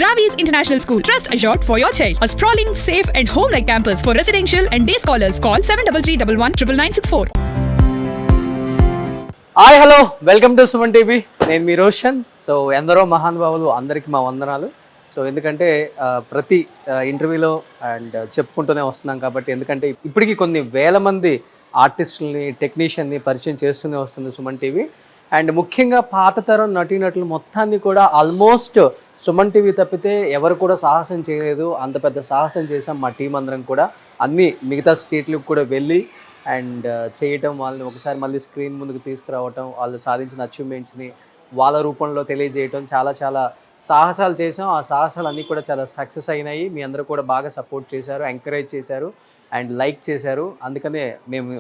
Ravi's International School. Trust assured for your child. A sprawling, safe and home-like campus for residential and day scholars. Call 7331 hi hello welcome to Suman TV. నేను మీ Roshan. So ఎందరో మహానుభావులు అందరికీ మా వందనాలు. So ఎందుకంటే ప్రతి ఇంటర్వ్యూలో అండ్ చెప్పుకుంటూనే వస్తున్నాం కాబట్టి, ఎందుకంటే ఇప్పటికీ కొన్ని వేల మంది ఆర్టిస్టులని టెక్నీషియన్ని పరిచయం చేస్తూనే వస్తుంది సుమన్ టీవీ. అండ్ ముఖ్యంగా పాత తరం నటీనటులు మొత్తాన్ని కూడా ఆల్మోస్ట్ సుమన్ టీవీ తప్పితే ఎవరు కూడా సాహసం చేయలేదు. అంత పెద్ద సాహసం చేసాం మా టీం అందరం కూడా. అన్ని మిగతా స్టేట్లకు కూడా వెళ్ళి అండ్ చేయటం, వాళ్ళని ఒకసారి మళ్ళీ స్క్రీన్ ముందుకు తీసుకురావటం, వాళ్ళు సాధించిన అచీవ్మెంట్స్ని వాళ్ళ రూపంలో తెలియజేయటం, చాలా చాలా సాహసాలు చేసాం. ఆ సాహసాలు అన్నీ కూడా చాలా సక్సెస్ అయినాయి. మీ అందరూ కూడా బాగా సపోర్ట్ చేశారు, ఎంకరేజ్ చేశారు అండ్ లైక్ చేశారు. అందుకనే మేము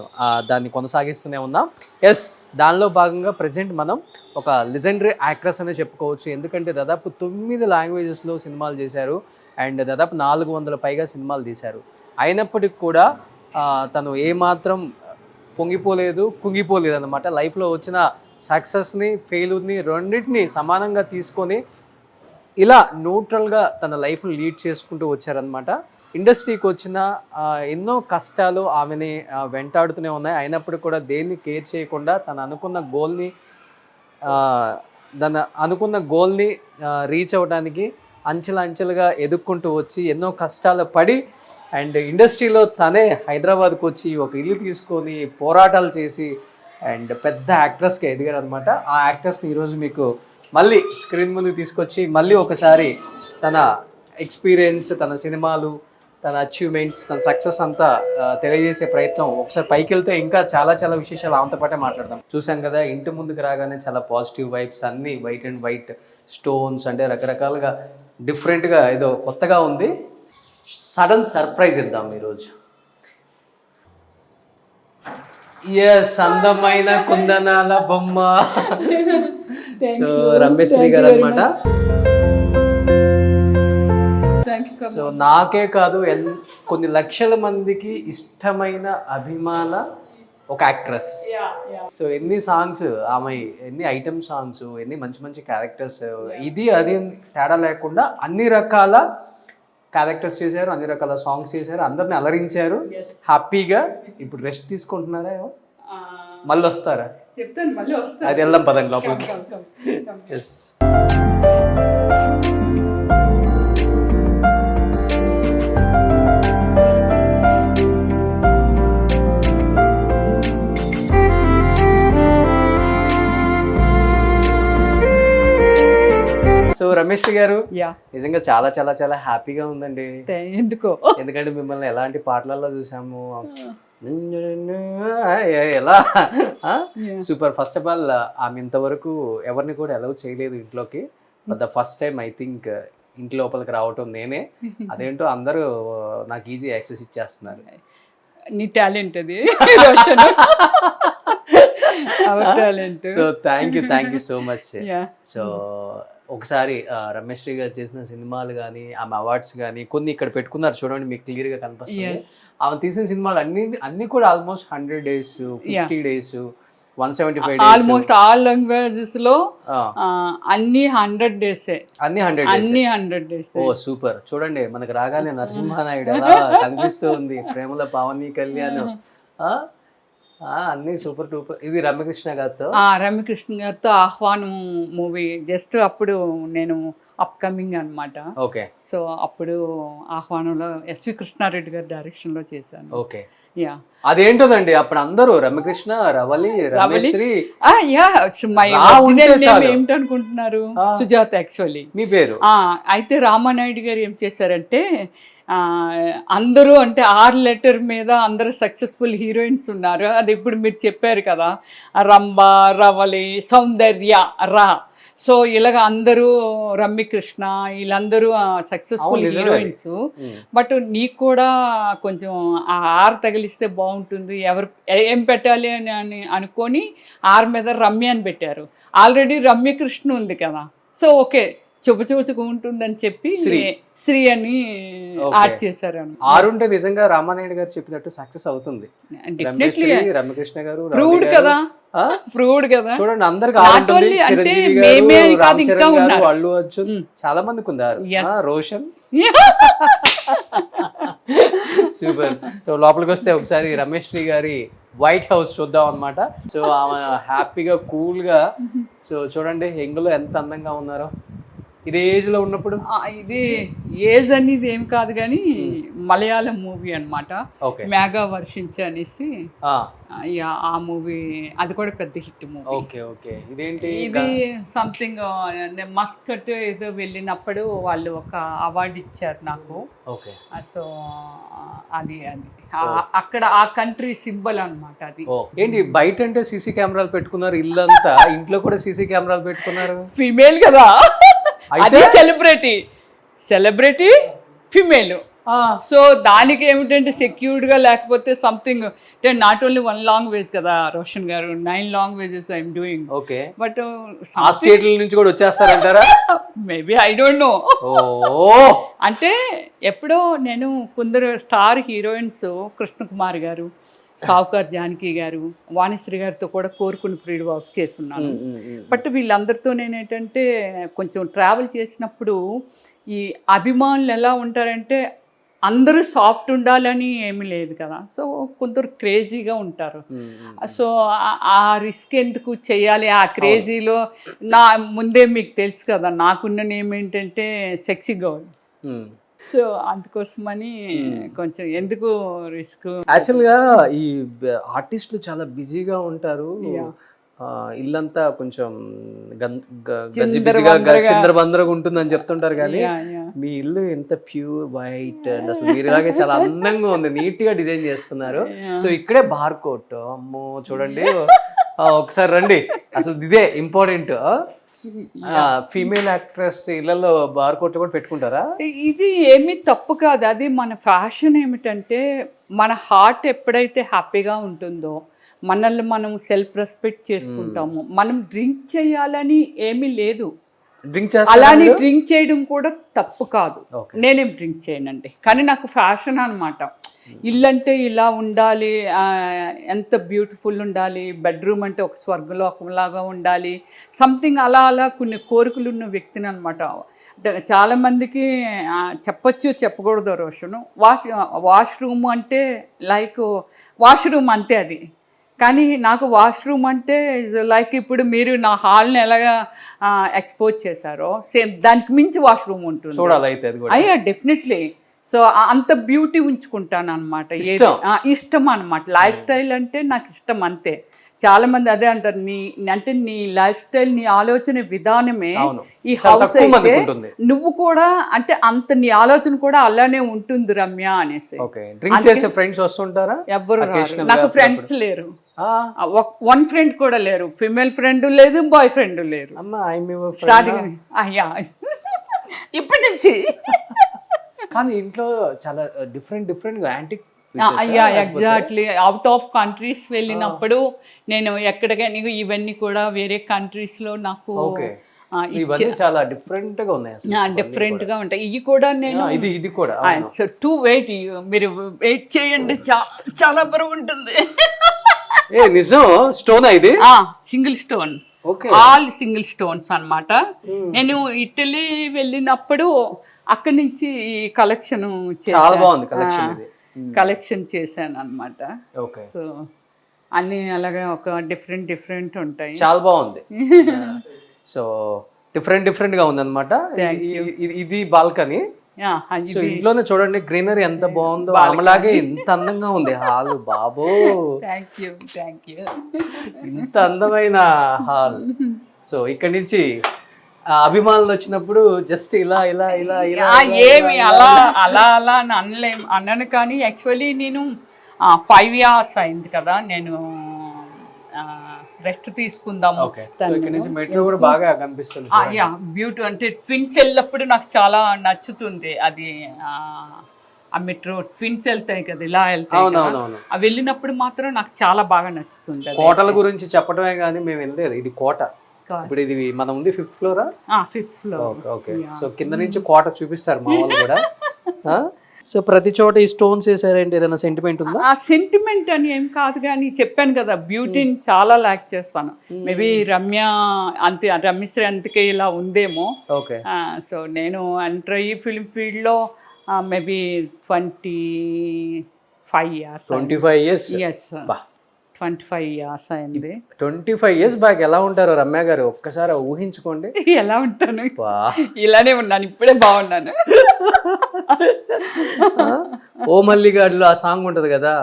దాన్ని కొనసాగిస్తూనే ఉన్నాం. ఎస్, దానిలో భాగంగా ప్రజెంట్ మనం ఒక లెజెండరీ యాక్ట్రెస్ అనే చెప్పుకోవచ్చు. ఎందుకంటే దాదాపు 9 లాంగ్వేజెస్లో సినిమాలు చేశారు అండ్ దాదాపు 400 పైగా సినిమాలు తీశారు. అయినప్పటికీ కూడా తను ఏమాత్రం పొంగిపోలేదు, కుంగిపోలేదు అన్నమాట. లైఫ్లో వచ్చిన సక్సెస్ని, ఫెయిల్యూర్ని రెండింటిని సమానంగా తీసుకొని ఇలా న్యూట్రల్గా తన లైఫ్ని లీడ్ చేసుకుంటూ వచ్చారనమాట. ఇండస్ట్రీకి వచ్చిన ఎన్నో కష్టాలు ఆమెని వెంటాడుతూనే ఉన్నాయి. అయినప్పుడు కూడా దేన్ని కేర్ చేయకుండా తను అనుకున్న గోల్ని రీచ్ అవ్వడానికి అంచెలుగా ఎదుక్కుంటూ వచ్చి ఎన్నో కష్టాలు పడి అండ్ ఇండస్ట్రీలో తనే హైదరాబాద్కి వచ్చి ఒక ఇల్లు తీసుకొని పోరాటాలు చేసి అండ్ పెద్ద యాక్ట్రెస్గా ఎదిగారు అనమాట. ఆ యాక్ట్రెస్ని ఈరోజు మీకు మళ్ళీ స్క్రీన్ ముందుకు తీసుకొచ్చి మళ్ళీ ఒకసారి తన ఎక్స్పీరియన్స్, తన సినిమాలు, తన అచీవ్మెంట్స్, తన సక్సెస్ అంతా తెలియజేసే ప్రయత్నం. ఒకసారి పైకి వెళ్తే ఇంకా చాలా చాలా విశేషాలు ఆమెతో పాటే మాట్లాడదాం. చూసాం కదా, ఇంటి ముందుకు రాగానే చాలా పాజిటివ్ వైబ్స్, అన్నీ వైట్ అండ్ వైట్ స్టోన్స్, అంటే రకరకాలుగా డిఫరెంట్గా ఏదో కొత్తగా ఉంది. సడన్ సర్ప్రైజ్ ఇద్దాం ఈరోజు. ఎస్, అందమైన కుందనాల బొమ్మ. సో రమేశ్రీ గారు అనమాట. సో నాకే కాదు, కొన్ని లక్షల మందికి ఇష్టమైన అభిమాన ఒక యాక్ట్రెస్. సో ఎన్ని సాంగ్స్ ఆమె, ఎన్ని ఐటమ్ సాంగ్స్, ఎన్ని మంచి మంచి క్యారెక్టర్స్, ఇది అది తేడా లేకుండా అన్ని రకాల క్యారెక్టర్స్ చేశారు, అన్ని రకాల సాంగ్స్ చేశారు, అందరిని అలరించారు. హ్యాపీగా ఇప్పుడు రెస్ట్ తీసుకుంటున్నారా? మళ్ళీ వస్తారా? అది వెళ్దాం పదండి లోపలికి. ఎస్, సో రమేష్ గారు, నిజంగా చాలా చాలా చాలా హ్యాపీగా ఉందండి. ఎందుకంటే మిమ్మల్ని ఎలాంటి పాటలలో చూసాము, ఎలా సూపర్. ఫస్ట్ ఆఫ్ ఆల్ ఆమె ఇంతవరకు ఎవరిని కూడా అలౌ చేయలేదు ఇంట్లోకి. But the first time I think ఇంటి లోపలికి రావటం నేనే. అదేంటో అందరూ నాకు ఈజీ యాక్సెస్ ఇచ్చేస్తున్నారు. నీ టాలెంట్ అది. So thank you so much. So ఒకసారి రమేష్ శ్రీ గారు చేసిన సినిమాలు కానీ, ఆమె అవార్డ్స్ కానీ కొన్ని ఇక్కడ పెట్టుకున్నారు చూడండి, మీకు క్లియర్గా కనిపిస్తుంది. ఆమె తీసిన సినిమాలు అన్ని కూడా almost 100 days, 50 days, 175 days, almost all languages లో అన్ని 100 days. అన్ని 100 days. ఓ సూపర్. చూడండి, మనకు రాగానే నరసింహానాయుడు ఎలా కనిపిస్తూ ఉంది, ప్రేమల పావని కళ్యాణ్, అన్ని సూపర్ టూపర్. ఇది రమ్యకృష్ణ గారితో ఆహ్వానం మూవీ జస్ట్ అప్పుడు నేను అప్కమింగ్ అనమాట. ఓకే. సో అప్పుడు ఆహ్వానంలో ఎస్వి కృష్ణారెడ్డి గారి డైరెక్షన్ లో చేశాను. ఓకే. అదేంటోదండి, అప్పుడు అందరూ రమ్యకృష్ణ, రవలి, రమేశ్రీ. ఏమిటనుకుంటున్నారు? సుజాత యాక్చువల్లీ మీ పేరు. అయితే రామానాయుడు గారు ఏం చేశారంటే, అందరూ అంటే 6 letter మీద అందరూ సక్సెస్ఫుల్ హీరోయిన్స్ ఉన్నారు. అది ఇప్పుడు మీరు చెప్పారు కదా, రంభ, రవలి, సౌందర్య, రా. సో ఇలాగ అందరూ రమ్యకృష్ణ వీళ్ళందరూ సక్సెస్ఫుల్ హీరోయిన్స్. బట్ నీకు కూడా కొంచెం ఆ ఆర్ తగిలిస్తే బాగుంటుంది, ఎవరు ఏం పెట్టాలి అని అనుకొని ఆర్ మీద రమ్య అని పెట్టారు. ఆల్రెడీ రమ్యకృష్ణ ఉంది కదా, సో ఓకే చుబచుబచుగా ఉంటుందని చెప్పి శ్రీ అని యాడ్ చేశారు. 6 ఉంటే నిజంగా రామానాయుడు గారు చెప్పినట్టు సక్సెస్ అవుతుంది. డెఫినెట్లీ రమ్యకృష్ణ గారు ప్రూవ్డ్ కదా, ప్రూవ్డ్ కదా. చూడండి అందరికి 6 ఉంటుంది. చిరంజీవి గారు, రామ్ చరణ్ గారు, అల్లు అర్జున్ చాలా మందికి ఉన్నారు. రోషన్ సూపర్. సో లోపలికి వస్తే ఒకసారి రమేష్ శ్రీ గారి వైట్ హౌస్ చూద్దాం అన్నమాట. సో ఆమె హ్యాపీగా కూల్ గా, సో చూడండి ఎంగులో ఎంత అందంగా ఉన్నారో ఇది ఏజ్ లో ఉన్నప్పుడు. ఇది ఏజ్ అనేది ఏం కాదు కానీ మలయాళం మూవీ అన్నమాట, మేఘా వర్షించి అనేసి. ఆ మూవీ అది కూడా పెద్ద హిట్ మూవీ. Okay okay. ఇదేంటి? ఇది సంథింగ్ మస్కట్ ఏదో వెళ్ళినప్పుడు వాళ్ళు ఒక అవార్డు ఇచ్చారు నాకు. ఓకే. సో అది అక్కడ ఆ కంట్రీ సింబల్ అన్నమాట అది. ఏంటి బయట అంటే సీసీ కెమెరాలు పెట్టుకున్నారు, ఇల్లంతా ఇంట్లో కూడా సీసీ కెమెరాలు పెట్టుకున్నారు. ఫీమేల్ కదా అది, సెలబ్రిటీ ఫీమేల్. సో దానికి ఏమిటంటే సెక్యూర్డ్ గా లేకపోతే సంథింగ్ అంటే నాట్ ఓన్లీ 1 లాంగ్వేజ్ కదా రోషన్ గారు, 9 languages I'm doing. Okay. But ఆ స్టేట్ల నుంచి కూడా వచ్చేస్తారంటారా? Maybe I don't know. అంటే ఎప్పుడో నేను కొందరు స్టార్ హీరోయిన్స్ కృష్ణకుమార్ గారు, సావుకార్ జానకి గారు, వాణిశ్రీ గారితో కూడా కోరుకుని ప్రీడ్ వర్క్ చేస్తున్నాను. బట్ వీళ్ళందరితో నేనేంటంటే కొంచెం ట్రావెల్ చేసినప్పుడు ఈ అభిమానులు ఎలా ఉంటారంటే అందరూ సాఫ్ట్ ఉండాలని ఏమీ లేదు కదా. సో కొందరు క్రేజీగా ఉంటారు. సో ఆ రిస్క్ ఎందుకు చేయాలి ఆ క్రేజీలో? నా ముందే మీకు తెలుసు కదా నాకున్న నేమ్ ఏంటంటే సెక్సీ గర్ల్. సో అందుకోసమని కొంచెం ఎందుకు రిస్క్. యాక్చువల్గా ఈ ఆర్టిస్టులు చాలా బిజీగా ఉంటారు, ఇల్లంతా కొంచెం చిందరబందరగా ఉంటుందని చెప్తుంటారు. కానీ మీ ఇల్లు ఎంత ప్యూర్ వైట్ అండ్ అసలు మీరులాగే చాలా అందంగా ఉంది, నీట్ గా డిజైన్ చేసుకున్నారు. సో ఇక్కడే బార్ కోట్, అమ్మో చూడండి ఒకసారి రండి, అసలు ఇదే ఇంపార్టెంట్. ఫీమేల్ యాక్ట్రెస్ ఇళ్లలో బార్ కోట్ కూడా పెట్టుకుంటారా? ఇది ఏమీ తప్పు కాదు, అది మన ఫ్యాషన్. ఏమిటంటే మన హార్ట్ ఎప్పుడైతే హ్యాపీగా ఉంటుందో మనల్ని మనం సెల్ఫ్ రెస్పెక్ట్ చేసుకుంటాము. మనం డ్రింక్ చేయాలని ఏమీ లేదు, అలానే డ్రింక్ చేయడం కూడా తప్పు కాదు. నేనేం డ్రింక్ చేయనండి, కానీ నాకు ఫ్యాషన్ అనమాట. ఇల్లంటే ఇలా ఉండాలి, ఎంత బ్యూటిఫుల్ ఉండాలి, బెడ్రూమ్ అంటే ఒక స్వర్గలోకంలాగా ఉండాలి, సంథింగ్ అలా అలా కొన్ని కోరికలు ఉన్న వ్యక్తిని అనమాట. చాలామందికి చెప్పచ్చు చెప్పకూడదు రోషను. వాష్రూమ్ అంటే లైక్ వాష్రూమ్ అంతే అది, కానీ నాకు వాష్రూమ్ అంటే లైక్ ఇప్పుడు మీరు నా హాల్ని ఎలాగా ఎక్స్పోజ్ చేశారో సేమ్ దానికి మించి వాష్రూమ్ ఉంటుంది. అయ్యా డెఫినెట్లీ. సో అంత బ్యూటీ ఉంచుకుంటాను అనమాట, ఇష్టం అనమాట. లైఫ్ స్టైల్ అంటే నాకు ఇష్టం అంతే. చాలా మంది అదే అంటారు, నీ లైఫ్ స్టైల్, నీ ఆలోచన విధానమే ఈ హౌస్ అయితే నువ్వు కూడా అంటే అంత నీ ఆలోచన కూడా అలానే ఉంటుంది రమ్య అనేసి. ఎవ్వరు నాకు ఫ్రెండ్స్ లేరు, 1 ఫ్రెండ్ కూడా లేరు, ఫిమేల్ ఫ్రెండ్ లేదు, బాయ్ ఫ్రెండ్ లేరు. స్టార్టింగ్ ఇప్పటి నుంచి. కానీ ఇంట్లో చాలా different antique. Exactly. Out of countries వెళ్ళినప్పుడు నేను ఎక్కడికైనా ఇవన్నీ కూడా వేరే కంట్రీస్ లో నాకు చాలా డిఫరెంట్ గా ఉన్నాయి, డిఫరెంట్ గా ఉంటాయి. ఇవి కూడా నేను ఇది కూడా టూ వెయిట్, మీరు వెయిట్ చేయండి, చాలా బరువు ఉంటుంది. నిజం? స్టోన్ ఇది single stone, all single stones అన్నమాట. నేను ఇటలీ వెళ్ళినప్పుడు అక్కడి నుంచి ఈ కలెక్షన్ చాలా బాగుంది, కలెక్షన్ చేశాను అనమాట. సో అన్ని అలాగే ఒక డిఫరెంట్ ఉంటాయి, చాలా బాగుంది. సో డిఫరెంట్ గా ఉంది అనమాట. ఇది బాల్కనీ. సో ఇంట్లోనే చూడండి గ్రీనరీ ఎంత బాగుందో, అలాగే ఎంత అందంగా ఉంది హాల్. బాబో ఇంత అందమైన హాల్. సో ఇక్కడ నుంచి అభిమానులు వచ్చినప్పుడు జస్ట్ ఇలా ఇలా ఇలా ఇలా ఏమి అలా అలా అలా అని అన్నాను. కానీ యాక్చువల్లీ నేను 5 years అయింది కదా నేను రెస్ట్ తీసుకుందాము. మెట్రో కూడా బాగా కనిపిస్తుంది. బ్యూటీ అంటే ట్విన్స్ వెళ్ళినప్పుడు నాకు చాలా నచ్చుతుంది అది. ఆ మెట్రో ట్విన్స్ వెళ్తాయి కదా, ఇలా వెళ్తాయి, అవి వెళ్ళినప్పుడు మాత్రం నాకు చాలా బాగా నచ్చుతుంది. కోటల గురించి చెప్పడమే కానీ మేము వెళ్ళలేదు. ఇది కోట ఇప్పుడు ఇది మనం ఉంది 5th flora? 5th floor. Okay okay. So కింద నుంచి కోట చూపిస్తారు మా వాళ్ళు కూడా. సో ప్రతి చోట ఈ స్టోన్స్ వేసారంటే ఏదైనా సెంటిమెంట్ ఉందా? ఆ సెంటిమెంట్ అని ఏం కాదు, కానీ చెప్పాను కదా బ్యూటీని చాలా ల్యాక్ చేస్తాను. మేబీ రమ్యశ్రీ అందుకే ఇలా ఉందేమో. ఓకే. సో నేను ఎంటర్ అయ్యి ఫిల్మ్ ఫీల్డ్లో maybe 25 years. 25 years? Yes, 25 years అయింది. 25 years బ్యాక్ ఎలా ఉంటారు రమ్య గారు ఒక్కసారి ఊహించుకోండి. ఎలా ఉంటాను, ఇలానే ఉన్నాను, ఇప్పుడే బాగున్నాను. ఓ మల్లిగాడులో ఆ సాంగ్ ఉంటది కదా,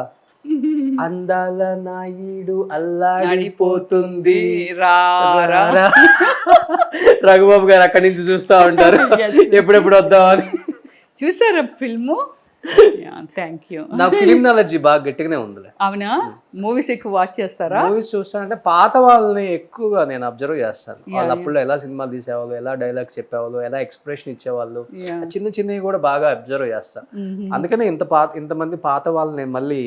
అందాల నాయుడు అల్లాడిపోతుంది రారా. రఘుబాబు గారు అక్కడి నుంచి చూస్తా ఉంటారు ఎప్పుడెప్పుడు వద్దామని. చూసారా ఫిల్ము? Thank you. నాకు ఫిలిం నాలెడ్జి బాగా గట్టిగానే ఉంది. అవునా? మూవీస్ ఎక్కువ వాచ్ చేస్తారా? మూవీస్ చూస్తానంటే పాత వాళ్ళని ఎక్కువగా నేను అబ్జర్వ్ చేస్తాను. వాళ్ళు అప్పుడు ఎలా సినిమాలు తీసేవాళ్ళు, ఎలా డైలాగ్స్ చెప్పేవాళ్ళు, ఎలా ఎక్స్ప్రెషన్ ఇచ్చేవాళ్ళు, చిన్న చిన్నవి కూడా బాగా అబ్జర్వ్ చేస్తాను. అందుకనే ఇంతమంది పాత వాళ్ళని మళ్ళీ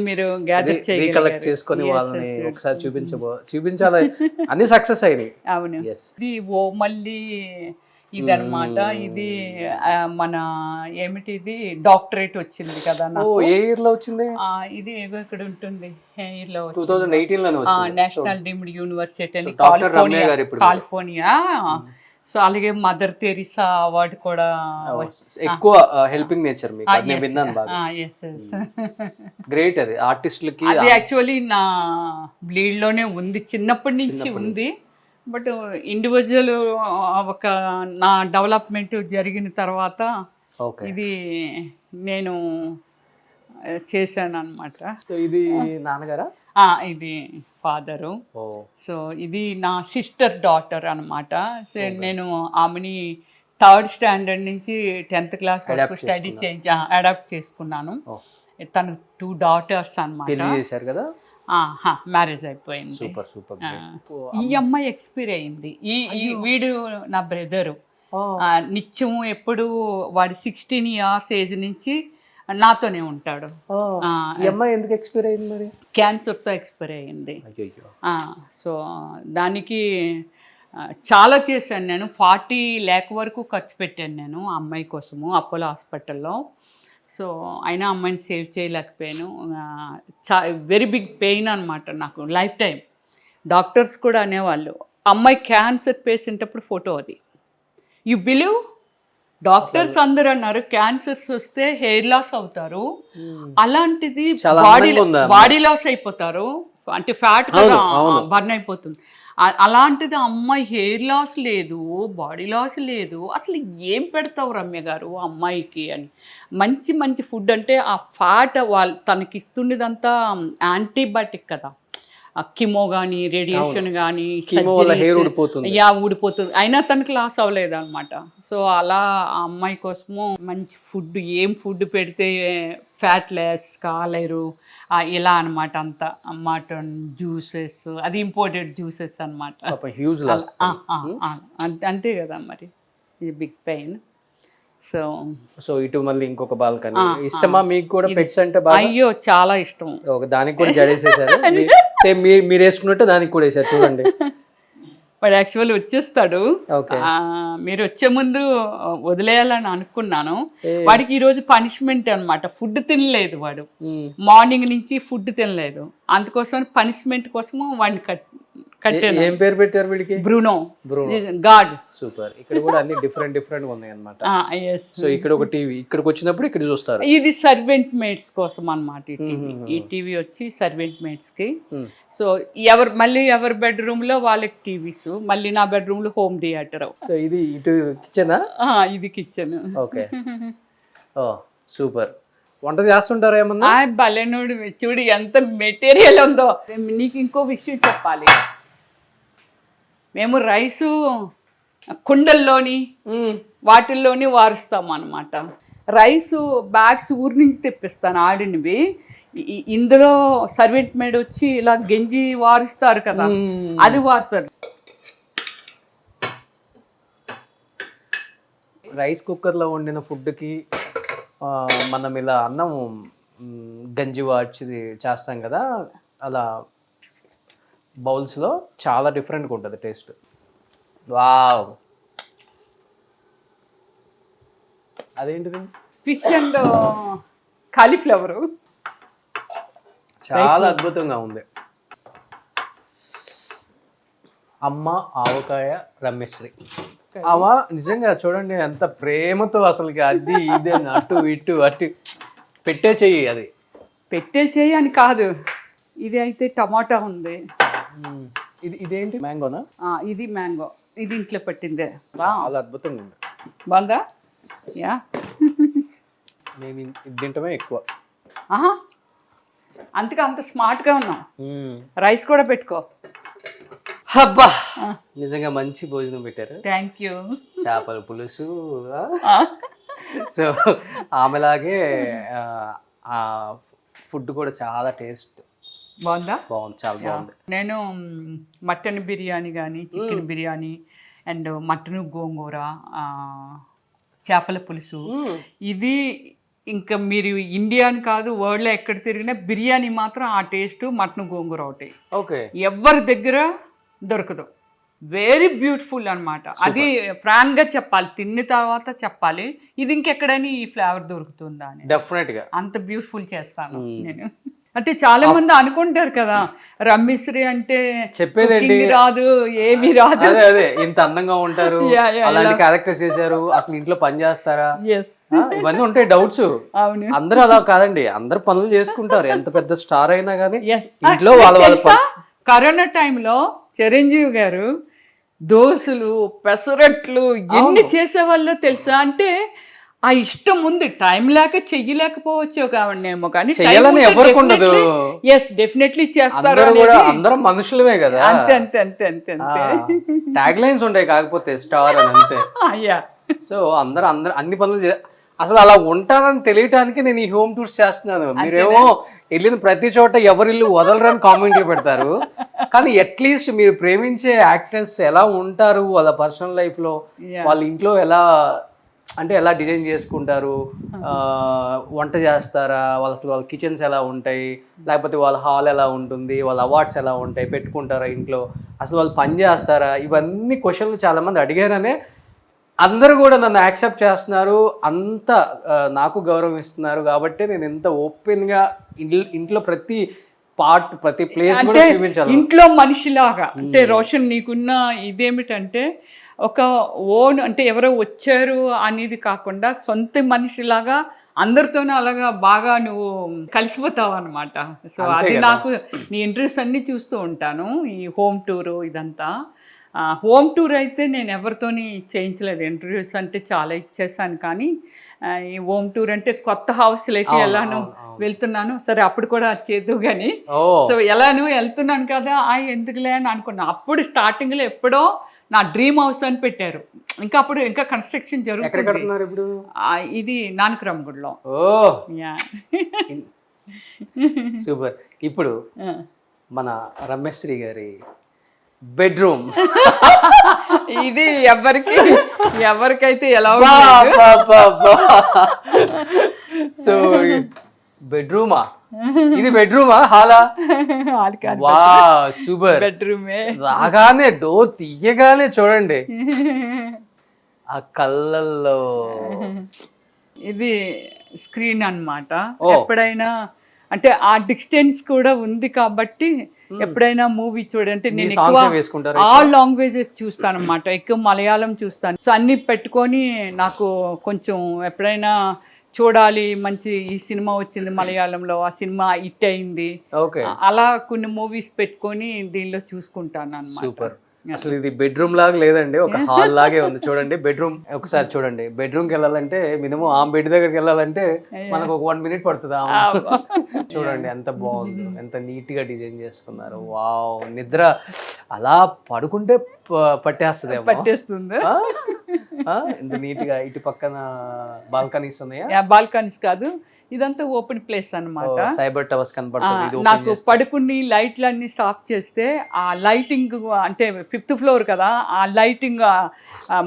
మీరు రీకలెక్ట్ చేసుకొని వాళ్ళని ఒకసారి చూపించాలి. అన్ని సక్సెస్ అయినాయి. అవును. ఓ మళ్ళీ ఇదన్నమాట. ఇది మన ఏమిటి, ఇది డాక్టరేట్ వచ్చింది కదా నాకు. ఏ ఇయర్ లో వచ్చింది ఇది? ఏదో ఇక్కడ ఉంటుంది, ఇయర్ లో 2018 లోనే వచ్చింది. నేషనల్ డీమ్డ్ యూనివర్సిటీ అని కాలిఫోర్నియా. సో అలాగే మదర్ తెరిసా అవార్డు కూడా. ఎక్కువ హెల్పింగ్ నేచర్ మీకు, నేను విన్నాను బాగా. గ్రేట్. అది ఆర్టిస్టులకి అది యాక్చువల్లీ నా బ్లీడ్ లోనే ఉంది, చిన్నప్పటి నుంచి ఉంది. బట్ ఇండివిజువల్ నా డెవలప్మెంట్ జరిగిన తర్వాత ఇది నేను చేశాను అనమాట. సో ఇది నాన్నగారా? ఇది ఫాదరు. సో ఇది నా సిస్టర్ డాటర్ అనమాట. సో నేను ఆమెని 3rd standard నుంచి 10th class వరకు స్టడీ అడాప్ట్ చేసుకున్నాను. తను 2 daughters అనమాట. మ్యారేజ్ అయిపోయింది. Super super. ఈ అమ్మాయి ఎక్స్పైర్ అయింది. వీడు నా బ్రదరు. నిత్యము ఎప్పుడు వాడి 16 years ఏజ్ నుంచి నాతోనే ఉంటాడు. ఎందుకు ఎక్స్పైర్ అయింది మరి? క్యాన్సర్తో ఎక్స్పైర్ అయ్యింది. సో దానికి చాలా చేశాను నేను. 40 lakh వరకు ఖర్చు పెట్టాను నేను ఆ అమ్మాయి కోసము అపోలో హాస్పిటల్లో. సో అయినా అమ్మాయిని సేవ్ చేయలేకపోయాను. వెరీ బిగ్ పెయిన్ అనమాట నాకు లైఫ్ టైం. డాక్టర్స్ కూడా అనేవాళ్ళు, అమ్మాయి క్యాన్సర్ పేషెంట్ అప్పుడు ఫోటో అది. You believe? డాక్టర్స్ అందరూ అన్నారు క్యాన్సర్స్ వస్తే హెయిర్ లాస్ అవుతారు, అలాంటిది బాడీ లాస్ అయిపోతారు, అంటే ఫ్యాట్ కూడా బర్న్ అయిపోతుంది. అలాంటిది అమ్మాయి హెయిర్ లాస్ లేదు, బాడీ లాస్ లేదు. అసలు ఏం పెడతావు రమ్య గారు అమ్మాయికి అని. మంచి మంచి ఫుడ్, అంటే ఆ ఫ్యాట్ తనకి ఇస్తుండేదంతా యాంటీబయాటిక్ కదా, కిమో కానీ రేడియేషన్ కానీ ఊడిపోతుంది. అయినా తనకు లాస్ అవ్వలేదు అనమాట. సో అలా ఆ అమ్మాయి కోసము మంచి ఫుడ్, ఏం ఫుడ్ పెడితే ఫ్యాట్ లెస్ కాలేరు ఇలా అనమాట. అంతా మటన్ జ్యూసెస్, అది ఇంపోర్టెడ్ జ్యూసెస్ అనమాట. అంతే కదా మరి, ఇది బిగ్ పెయిన్. సో ఇటు మళ్ళీ ఇంకొక బాల్కనీ ఇష్టమా మీకు కూడా? పెట్స్ అంటే అయ్యో చాలా ఇష్టం. దానికి కూడా జడేసేసారు, సేమ్ మీరు వేసుకున్నట్టు దానికి కూడా వేసారు చూడండి. వాడు యాక్చువల్లీ వచ్చేస్తాడు, మీరు వచ్చే ముందు వదిలేయాలని అనుకున్నాను. వాడికి ఈరోజు పనిష్మెంట్ అనమాట, ఫుడ్ తినలేదు వాడు, మార్నింగ్ నుంచి ఫుడ్ తినలేదు. అందుకోసం పనిష్మెంట్ కోసము వాడిని కట్టాను. ఏం పేరు పెట్టారు వీడికి? Bruno God. సూపర్. ఇక్కడ కూడా అన్ని డిఫరెంట్ ఉన్నాయి అన్నమాట. సో ఇక్కడ ఒక టీవీ, ఇక్కడికి వచ్చినప్పుడు ఇక్కడ చూస్తారు. ఇది సర్వెంట్ మేట్స్ కోసం అన్నమాట. ఈ టీవీ వచ్చి సర్వెంట్ మేట్స్ కి. సో మళ్ళీ ఎవరి బెడ్రూమ్ లో వాళ్ళకి టీవీస్, మళ్ళీ నా బెడ్రూమ్ లో హోమ్ థియేటర్. సో ఇది ఇటు కిచెనా? ఇది కిచెన్. ఓకే. ఓ సూపర్. వంట చేస్తుంటారా ఏమన్నా? బలెనోడు చూడు ఎంత మెటీరియల్ ఉందో. నీకు ఇంకో విషయం చెప్పాలి, మేము రైసు కుండల్లోని వాటిల్లోని వారుస్తాము అనమాట. రైసు బ్యాగ్స్ ఊరి నుంచి తెప్పిస్తాను ఆడినవి. ఇందులో సర్వెంట్ మేడ్ వచ్చి ఇలా గెంజి వారుస్తారు కదా, అది వారుస్తారు. రైస్ కుక్కర్లో వండిన ఫుడ్కి మనం ఇలా అన్నం గంజి వాడ్చి చేస్తాం కదా, అలా బౌల్స్లో చాలా డిఫరెంట్గా ఉంటుంది టేస్ట్. వావ్, అదేంటిది? Fish and cauliflower. చాలా అద్భుతంగా ఉంది. అమ్మ ఆవకాయ రమ్యశ్రీ. ఆమె నిజంగా చూడండి ఎంత ప్రేమతో అసలుకి అది ఇదే అటు ఇటు అటు పెట్టే చెయ్యి అది. పెట్టేసేయి అని కాదు, ఇది అయితే టమాటా ఉంది. ఇదేంటి మ్యాంగోనా? ఇది మ్యాంగో, ఇది ఇంట్లో పెట్టిందే. చాలా అద్భుతంగా ఉంది. బాగుందా? యా. నేను ఇది తింటమే ఎక్కువ. ఆహా, అందుకే అంత స్మార్ట్గా ఉన్నాం. రైస్ కూడా పెట్టుకో. అబ్బా, నిజంగా మంచి భోజనం పెట్టారు. Thank you. చేపల పులుసు. సో ఆమెలాగే ఆ ఫుడ్ కూడా చాలా టేస్ట్ బాగుందా? బాగుంది, చాలా బాగుంది. నేను మటన్ బిర్యానీ కానీ, చికెన్ బిర్యానీ అండ్ మటన్ గోంగూర, చేపల పులుసు, ఇది ఇంకా మీరు ఇండియాని కాదు వరల్డ్లో ఎక్కడ తిరిగినా బిర్యానీ మాత్రం ఆ టేస్ట్ మటన్ గోంగూర ఒకటి. ఓకే, ఎవరి దగ్గర దొరకదు. వెరీ బ్యూటిఫుల్ అనమాట. అది ఫ్రాంక్గా చెప్పాలి, తిన్న తర్వాత చెప్పాలి ఇది ఇంకెక్కడైనా ఈ ఫ్లేవర్ దొరుకుతుందా అని. డెఫినెట్ గా అంత బ్యూటిఫుల్ చేస్తాను నేను. అంటే చాలా మంది అనుకుంటారు కదా రమ్యశ్రీ అంటే చెప్పేదేంటి రాదు, ఏమీ రాదు. అదే అదే, ఇంత అందంగా ఉంటారు, అలాంటి క్యారెక్టర్స్ చేశారు, అసలు ఇంట్లో పని చేస్తారా, ఇవన్నీ ఉంటాయి డౌట్స్. అవును, అందరూ అలా కాదండి, అందరు పనులు చేసుకుంటారు, ఎంత పెద్ద స్టార్ అయినా కానీ ఇంట్లో వాళ్ళ కరోనా టైంలో చిరంజీవి గారు దోశలు పెసరట్లు ఎన్ని చేసేవాళ్ళో తెలుసా. అంటే ఆ ఇష్టం ఉంది, టైం లేక చెయ్యలేకపోవచ్చు కావడేమో కానీ డెఫినెట్లీ చేస్తారు. అందరం మనుషులమే కదా. అంతే అంతే అంతే అంతే అంతే. ట్యాగ్ లైన్స్ ఉంటాయి కాకపోతే స్టార్ అని అంతే. సో అందరూ అన్ని పనులు అసలు అలా ఉంటారని తెలియటానికి నేను ఈ హోమ్ టూర్స్ చేస్తున్నాను. మీరేమో వెళ్ళిన ప్రతి చోట ఎవరిల్లు వదలరని కామెంట్లు పెడతారు, కానీ అట్లీస్ట్ మీరు ప్రేమించే యాక్టర్స్ ఎలా ఉంటారు, వాళ్ళ పర్సనల్ లైఫ్ లో వాళ్ళ ఇంట్లో ఎలా అంటే ఎలా డిజైన్ చేసుకుంటారు, వంట చేస్తారా, అసలు వాళ్ళ కిచెన్స్ ఎలా ఉంటాయి, లేకపోతే వాళ్ళ హాల్ ఎలా ఉంటుంది, వాళ్ళ అవార్డ్స్ ఎలా ఉంటాయి, పెట్టుకుంటారా ఇంట్లో, అసలు వాళ్ళు పని చేస్తారా, ఇవన్నీ క్వశ్చన్లు చాలామంది అడిగారనే అందరూ కూడా నన్ను యాక్సెప్ట్ చేస్తున్నారు, అంత నాకు గౌరవం ఇస్తున్నారు. కాబట్టి నేను ఎంత ఓపెన్గా ఇంట్లో ప్రతి పార్ట్ ప్రతి ప్లేస్ కూడా చూపించాలి. ఇంట్లో మనిషిలాగా అంటే రోషన్ నీకున్న ఇదేమిటంటే ఒక ఓన్ అంటే ఎవరో వచ్చారు అనేది కాకుండా సొంత మనిషిలాగా అందరితోనూ అలాగా బాగా నువ్వు కలిసిపోతావు అనమాట. సో అది నాకు నీ ఇంట్రెస్ట్ అన్నీ చూస్తూ ఉంటాను. ఈ హోమ్ టూరు ఇదంతా. హోమ్ టూర్ అయితే నేను ఎవరితోని చేయించలేదు, ఇంటర్వ్యూస్ అంటే చాలా ఇచ్చేసాను, కానీ ఈ హోమ్ టూర్ అంటే కొత్త హౌస్లోకి ఎలానో వెళ్తున్నాను. సరే అప్పుడు కూడా చేద్దు కానీ, సో ఎలానో వెళ్తున్నాను కదా ఎందుకులే అని అనుకున్నా. అప్పుడు స్టార్టింగ్లో ఎప్పుడో నా డ్రీమ్ హౌస్ అని పెట్టారు, ఇంకా అప్పుడు ఇంకా కన్స్ట్రక్షన్ జరుగుతుంది. ఇది నానక్రామ్ గుడిలో. సూపర్. ఇప్పుడు మన రమ్యశ్రీ గారి బెడ్రూమ్ ఇది ఎవరికైతే ఎలా సో బెడ్రూమా ఇది? బెడ్రూమా హాలా? వా సూపర్. బెడ్రూమే. రాగానే డోర్ తీయగానే చూడండి ఆ కళ్ళల్లో ఇది స్క్రీన్ అన్నమాట. ఎప్పుడైనా అంటే ఆ డిస్టెన్స్ కూడా ఉంది కాబట్టి ఎప్పుడైనా మూవీ చూడంటే నేను ఎక్కువ ఆల్ లాంగ్వేజెస్ చూస్తాను అనమాట. ఎక్కువ మలయాళం చూస్తాను. సో అన్ని పెట్టుకొని నాకు కొంచెం ఎప్పుడైనా చూడాలి, మంచి ఈ సినిమా వచ్చింది మలయాళంలో, ఆ సినిమా హిట్ అయింది, అలా కొన్ని మూవీస్ పెట్టుకొని దీనిలో చూసుకుంటాను అన్నమాట. అసలు ఇది బెడ్రూమ్ లాగా లేదండి, ఒక హాల్ లాగే ఉంది. చూడండి బెడ్రూమ్ ఒకసారి చూడండి. బెడ్రూమ్కి వెళ్ళాలంటే మినిమం ఆ బెడ్ దగ్గరికి వెళ్ళాలంటే మనకు ఒక 1 minute పడుతుంది. చూడండి ఎంత బాగుంది, ఎంత నీట్ గా డిజైన్ చేసుకున్నారు. వావ్, నిద్ర అలా పడుకుంటే పట్టేస్తుంది. ఎంత నీట్ గా. ఇటు పక్కన బాల్కనీస్ ఉన్నాయా? బాల్కనీస్ కాదు, ఇదంతా ఓపెన్ ప్లేస్ అన్నమాట. సైబర్ టవర్స్ కనపడుతుంది. నాకు పడుకుని లైట్లన్నీ స్టాప్ చేస్తే ఆ లైటింగ్ అంటే 5th floor కదా, ఆ లైటింగ్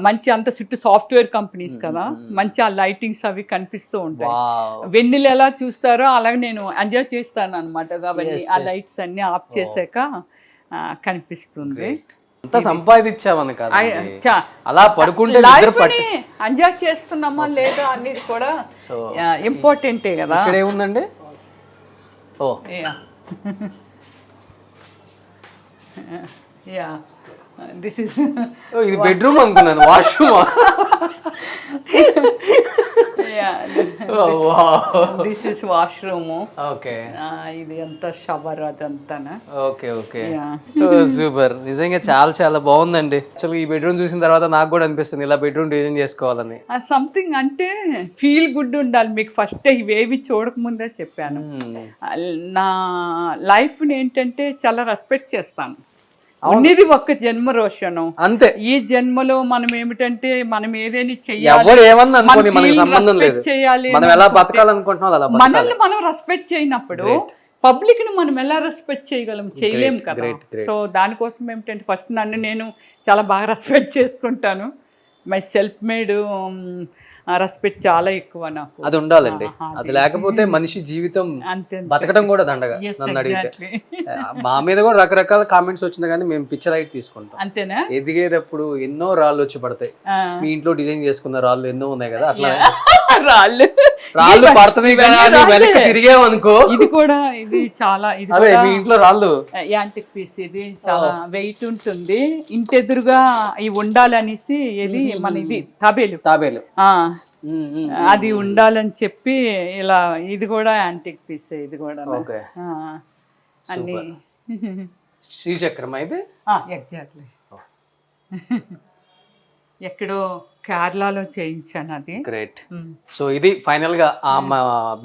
మంచి అంత చుట్టూ సాఫ్ట్వేర్ కంపెనీస్ కదా, మంచి ఆ లైటింగ్స్ అవి కనిపిస్తూ ఉంటాయి. వెన్నెలు ఎలా చూస్తారో అలాగే నేను ఎంజాయ్ చేస్తాను అనమాట. కాబట్టి ఆ లైట్స్ అన్ని ఆఫ్ చేసాక కనిపిస్తుంది. అంతా సంపాదించామని కాదు చా- అలా పడుకుంటే నిద్ర లైఫ్ ని ఎంజాయ్ చేస్తున్నామా లేదా అనేది కూడా సో ఇంపార్టెంటే కదా. ఇక్కడ ఏముందండి? Oh yeah yeah this is oh, ఇది బెడ్రూమ్ అనుకున్నాను, washroom. This is washroom. Okay ఇది అంతా షవర్ అదంతానా. Okay okay super. నిజంగా చాలా చాలా బాగుందండి. యాక్చువల్గా ఈ బెడ్రూమ్ చూసిన తర్వాత నాకు కూడా అనిపిస్తుంది ఇలా బెడ్రూమ్ డిజైన్ చేసుకోవాలని. సంథింగ్ అంటే ఫీల్ గుడ్ ఉండాలి. మీకు ఫస్ట్ ఇవేవి చూడకముందే చెప్పాను. నా లైఫ్ని ఏంటంటే చాలా రెస్పెక్ట్ చేస్తాను. ఉన్నది ఒక్క జన్మ రోషను, అంతే. ఈ జన్మలో మనం ఏమిటంటే మనం ఏదైనా ఎవరు ఏమన్నా అనుకోని మనకి సంబంధం లేదు. చేయాలి, మనం ఎలా బతకాలనుకుంటున్నాం అలా బతకాలి. మనల్ని మనం రెస్పెక్ట్ చేయనప్పుడు పబ్లిక్ ని మనం ఎలా రెస్పెక్ట్ చేయగలం? చేయలేం కదా. సో దానికోసం ఏమిటంటే ఫస్ట్ నన్ను నేను చాలా బాగా రెస్పెక్ట్ చేసుకుంటాను. మై సెల్ఫ్ మేడ్ రెస్పెక్ట్ చాలా ఎక్కువ నాకు. అది ఉండాలండి. అది లేకపోతే మనిషి జీవితం అంతే బతకడం కూడా దండగా. నన్ను అడిగితే మా మీద కూడా రకరకాల కామెంట్స్ వచ్చినా కానీ మేము పిక్చర్ లైట్ తీసుకుంటాం. అంతేనా? ఎదిగేటప్పుడు ఎన్నో రాళ్ళు వచ్చి పడతాయి. మీ ఇంట్లో డిజైన్ చేసుకున్న రాళ్ళు ఎన్నో ఉన్నాయి కదా, అట్లా రాళ్ళు పడుతుంది కదా అని వెనక్కి తిరిగేమనుకో. ఇది కూడా ఇది చాలా ఇది అదే మీ ఇంట్లో రాళ్ళు యాంటిక్ పీస్. ఇది చాలా వెయిట్ ఉంటుంది. ఇంటి ఎదురుగా ఇవి ఉండాలనేసి ఇది మన ఇది తాబేలు అది ఉండాలని చెప్పి ఇలా. ఇది కూడా యాంటిక్ పీస్. ఇది కూడా అన్ని శ్రీచక్రం అయితే ఎగ్జాక్ట్లీ ఎక్కడో కేరళలో చేయించాను అది. గ్రేట్. సో ఇది ఫైనల్ గా ఆ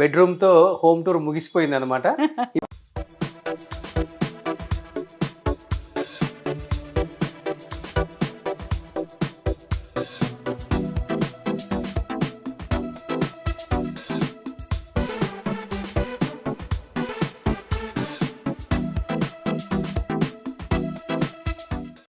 బెడ్రూమ్ తో హోమ్ టూర్ ముగిసిపోయింది అనమాట.